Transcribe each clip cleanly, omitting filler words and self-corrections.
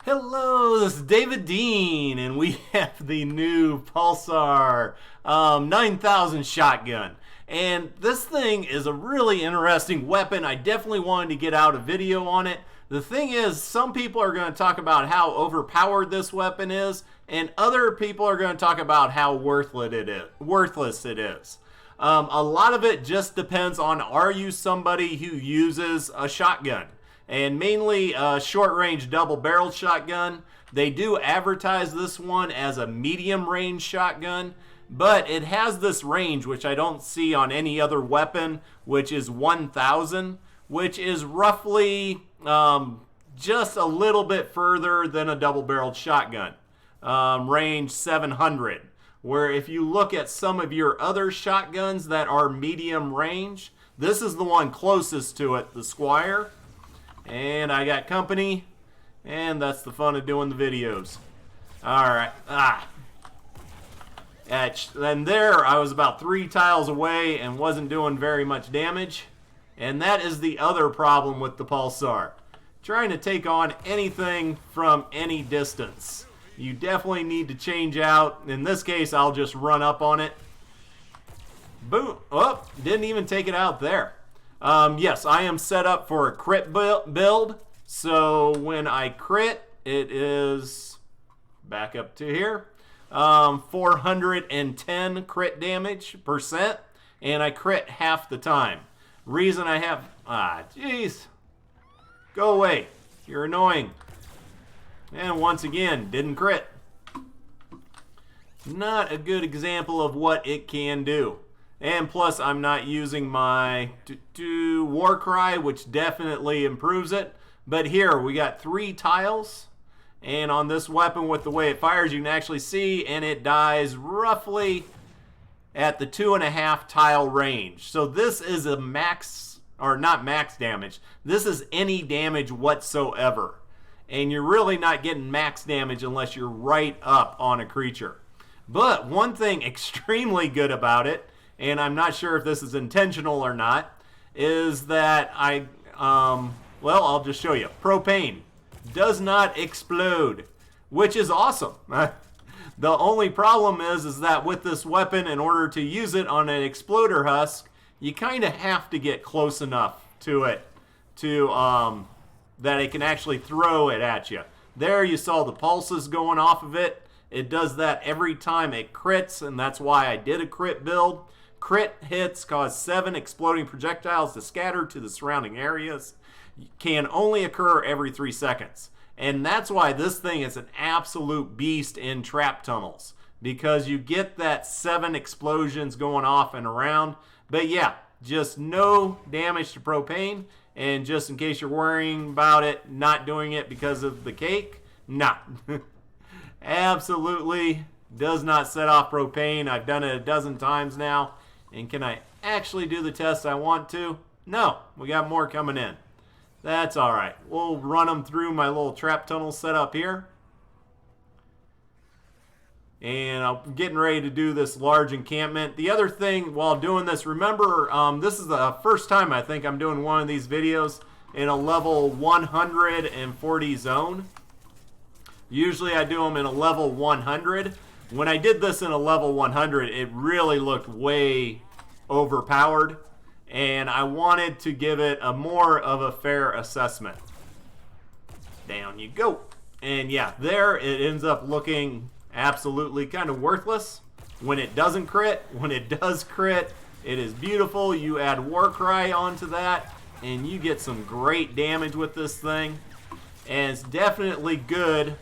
Hello, this is David Dean, and we have the new Pulsar 9000 shotgun. And this thing is a really interesting weapon. I definitely wanted to get out a video on it. The thing is, some people are going to talk about how overpowered this weapon is, and other people are going to talk about how worthless it is. A lot of it just depends on, are you somebody who uses a shotgun? And mainly a short-range double-barreled shotgun. They do advertise this one as a medium-range shotgun, but it has this range, which I don't see on any other weapon, which is 1,000, which is roughly just a little bit further than a double-barreled shotgun. Range 700, where if you look at some of your other shotguns that are medium range, this is the one closest to it, the Squire. And I got company, and that's the fun of doing the videos. Alright, and there I was about 3 tiles away and wasn't doing very much damage. And that is the other problem with the Pulsar. Trying to take on anything from any distance. You definitely need to change out. In this case, I'll just run up on it. Boom. Oh, didn't even take it out there. Yes, I am set up for a crit build. So when I crit, it is back up to here. 410 crit damage %, and I crit half the time. Reason I have, jeez, go away. You're annoying. And once again, didn't crit. Not a good example of what it can do. And plus, I'm not using my war cry, which definitely improves it. But here, we got 3 tiles. And on this weapon, with the way it fires, you can actually see, and it dies roughly at the 2.5 tile range. So this is a max, or not max damage. This is any damage whatsoever. And you're really not getting max damage unless you're right up on a creature. But one thing extremely good about it, and I'm not sure if this is intentional or not, is that well, I'll just show you. Propane does not explode, which is awesome. The only problem is that with this weapon, in order to use it on an exploder husk, you kind of have to get close enough to it to that it can actually throw it at you. There you saw the pulses going off of it. It does that every time it crits, and that's why I did a crit build. Crit hits cause 7 exploding projectiles to scatter to the surrounding areas. Can only occur every 3 seconds. And that's why this thing is an absolute beast in trap tunnels. Because you get that 7 explosions going off and around. But yeah, just no damage to propane. And just in case you're worrying about it, not doing it because of the cake, nah. Absolutely does not set off propane. I've done it a dozen times now. And can I actually do the test I want to? No, we got more coming in. That's alright. We'll run them through my little trap tunnel set up here. And I'm getting ready to do this large encampment. The other thing while doing this, remember, this is the first time I think I'm doing one of these videos in a level 140 zone. Usually I do them in a level 100. When I did this in a level 100, it really looked way overpowered, and I wanted to give it a more of a fair assessment. Down you go. And yeah, there it ends up looking absolutely kind of worthless when it doesn't crit. When it does crit, it is beautiful. You add war cry onto that, and you get some great damage with this thing. And it's definitely good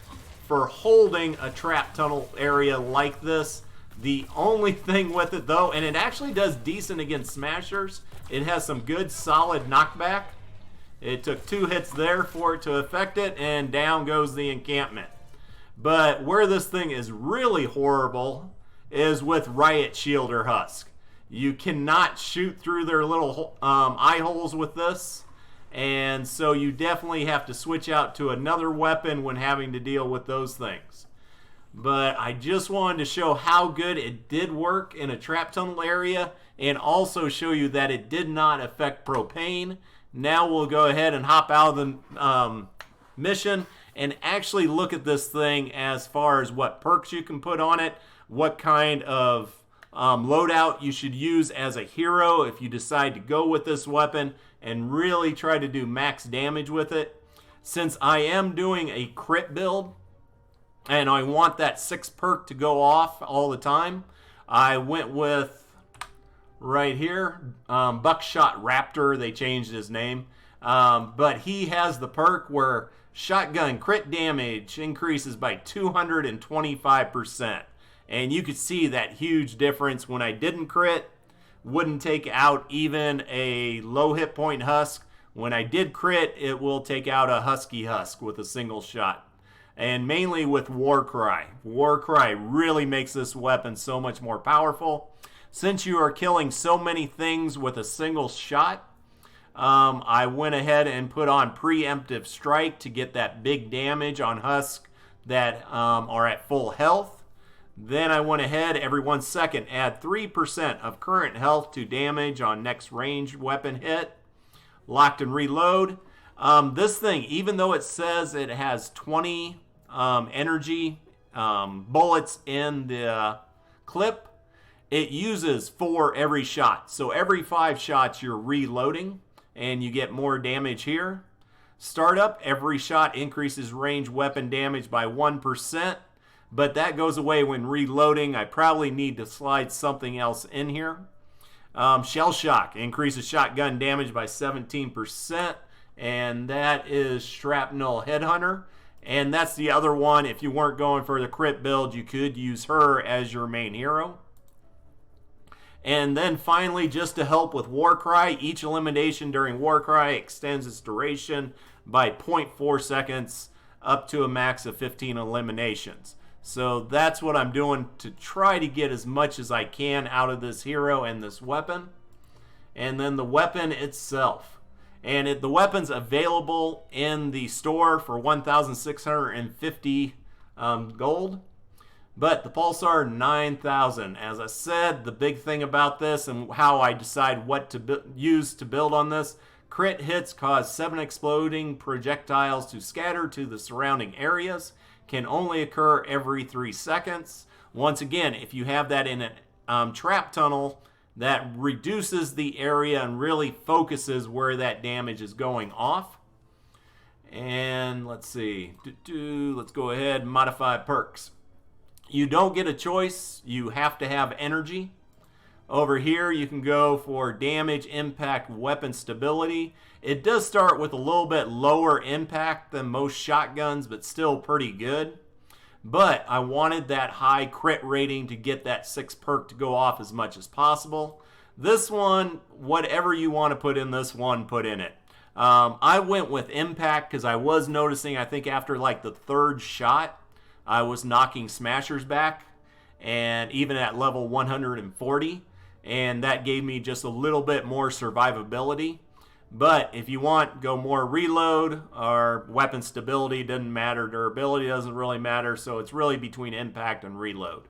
for holding a trap tunnel area like this. The only thing with it though, and it actually does decent against smashers, it has some good solid knockback. It took 2 hits there for it to affect it, and down goes the encampment. But where this thing is really horrible is with Riot Shielder Husk. You cannot shoot through their little eye holes with this. And so you definitely have to switch out to another weapon when having to deal with those things. But I just wanted to show how good it did work in a trap tunnel area, and also show you that it did not affect propane. Now we'll go ahead and hop out of the mission and actually look at this thing as far as what perks you can put on it, what kind of loadout you should use as a hero if you decide to go with this weapon and really try to do max damage with it. Since I am doing a crit build and I want that 6 perk to go off all the time, I went with right here, Buckshot Raptor. They changed his name. But he has the perk where shotgun crit damage increases by 225%. And you could see that huge difference when I didn't crit. Wouldn't take out even a low hit point husk. When I did crit, it will take out a husky husk with a single shot. And mainly with Warcry. Warcry really makes this weapon so much more powerful. Since you are killing so many things with a single shot, I went ahead and put on Preemptive Strike to get that big damage on husks that are at full health. Then I went ahead every 1 second, add 3% of current health to damage on next ranged weapon hit. Locked and reload. This thing, even though it says it has 20 energy bullets in the clip, it uses 4 every shot. So every 5 shots you're reloading and you get more damage here. Startup, every shot increases range weapon damage by 1%. But that goes away when reloading. I probably need to slide something else in here. Shell Shock increases shotgun damage by 17%. And that is Shrapnel Headhunter. And that's the other one. If you weren't going for the crit build, you could use her as your main hero. And then finally, just to help with Warcry, each elimination during Warcry extends its duration by 0.4 seconds up to a max of 15 eliminations. So that's what I'm doing to try to get as much as I can out of this hero and this weapon. And then the weapon itself. And the weapon's available in the store for 1,650 gold. But the Pulsar 9,000. As I said, the big thing about this and how I decide what to use to build on this, crit hits cause 7 exploding projectiles to scatter to the surrounding areas. Can only occur every 3 seconds. Once again, if you have that in a trap tunnel, that reduces the area and really focuses where that damage is going off. And let's see. Let's go ahead and modify perks. You don't get a choice. You have to have energy. Over here, you can go for damage, impact, weapon stability. It does start with a little bit lower impact than most shotguns, but still pretty good. But I wanted that high crit rating to get that 6 perk to go off as much as possible. This one, whatever you want to put in this one, put in it. I went with impact because I was noticing, I think after like the 3rd shot, I was knocking smashers back. And even at level 140. And that gave me just a little bit more survivability. But if you want, go more reload or weapon stability, doesn't matter. Durability doesn't really matter. So it's really between impact and reload.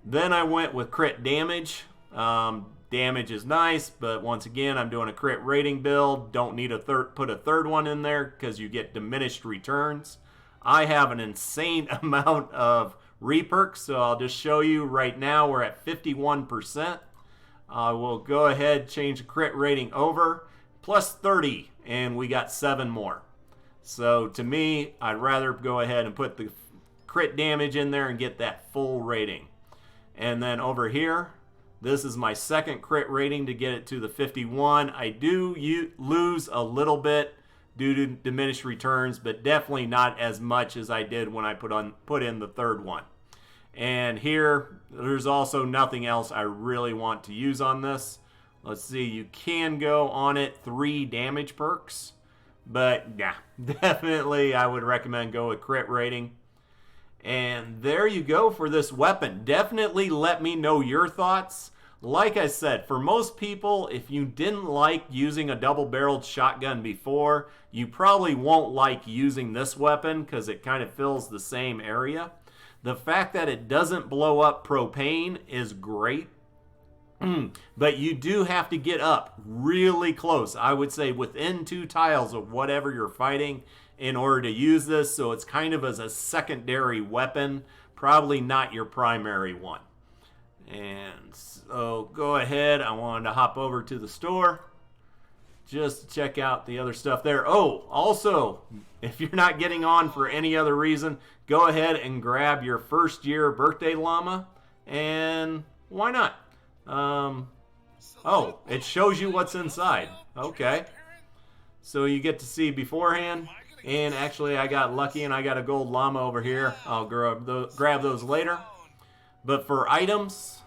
Then I went with crit damage. Damage is nice, but once again, I'm doing a crit rating build. Don't need put a 3rd one in there because you get diminished returns. I have an insane amount of reperks, so I'll just show you right now we're at 51%. We'll go ahead, change the crit rating over, plus 30, and we got 7 more. So to me, I'd rather go ahead and put the crit damage in there and get that full rating. And then over here, this is my 2nd crit rating to get it to the 51. I do lose a little bit due to diminished returns, but definitely not as much as I did when I put in the 3rd one. And here, there's also nothing else I really want to use on this. Let's see, you can go on it 3 damage perks. But yeah, definitely I would recommend go with crit rating. And there you go for this weapon. Definitely let me know your thoughts. Like I said, for most people, if you didn't like using a double-barreled shotgun before, you probably won't like using this weapon because it kind of fills the same area. The fact that it doesn't blow up propane is great. But you do have to get up really close. I would say within 2 tiles of whatever you're fighting in order to use this, so it's kind of as a secondary weapon, probably not your primary one. And so go ahead, I wanted to hop over to the store just to check out the other stuff there. Oh, also, if you're not getting on for any other reason, go ahead and grab your first year birthday llama, and why not? Oh, it shows you what's inside. Okay. So you get to see beforehand, and actually I got lucky and I got a gold llama over here. I'll grab those later. But for items,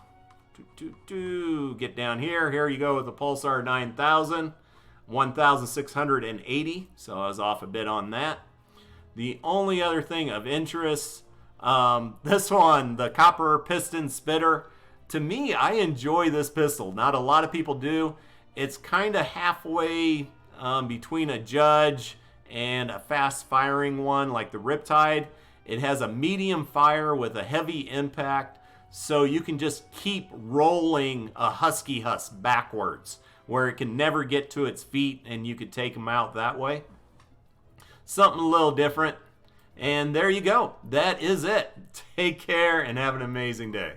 get down here. Here you go with the Pulsar 9000, 1,680. So I was off a bit on that. The only other thing of interest, this one, the copper piston spitter. To me, I enjoy this pistol. Not a lot of people do. It's kind of halfway between a Judge and a fast firing one like the Riptide. It has a medium fire with a heavy impact, so you can just keep rolling a Husky Huss backwards where it can never get to its feet, and you could take them out that way. Something a little different. And there you go. That is it. Take care and have an amazing day.